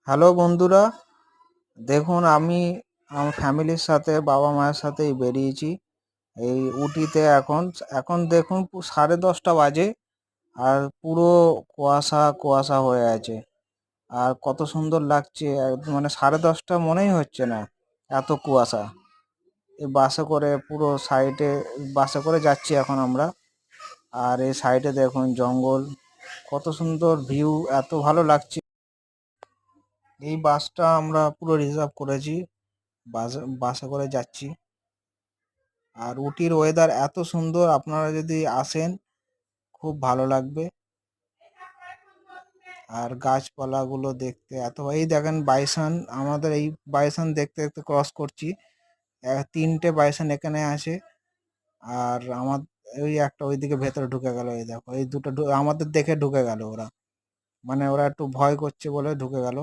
Hello বন্ধুরা, দেখুন আমি আমার ফ্যামিলির সাথে বাবা মায়ের সাথেই বেরিয়েছি এই উটিতে। এখন এখন দেখুন 10:30 বাজে, আর পুরো কুয়াশা কুয়াশা হয়ে আছে। আর কত সুন্দর লাগছে, মানে 10:30 মনেই হচ্ছে না, এত কুয়াশা। এই বাসে করে পুরো সাইডে, বাসে করে যাচ্ছি এখন আমরা। আর এই সাইডে দেখুন জঙ্গল, কত সুন্দর ভিউ, এত ভালো লাগছে। এই বাসটা আমরা পুরো রিজার্ভ করেছি, বাসে করে যাচ্ছি। আর উটির ওয়েদার এত সুন্দর, আপনারা যদি আসেন খুব ভালো লাগবে। আর গাছপালাগুলো দেখতে এত, এই দেখেন বাইসন, আমাদের এই বাইসন দেখতে দেখতে ক্রস করছি। 3টে বাইসন এখানে আছে। আর আমার ওই একটা ওইদিকে ভেতরে ঢুকে গেল, এই দেখো এই দুটো আমাদের দেখে ঢুকে গেল ওরা, মানে ওরা একটু ভয় করছে বলে ঢুকে গেল।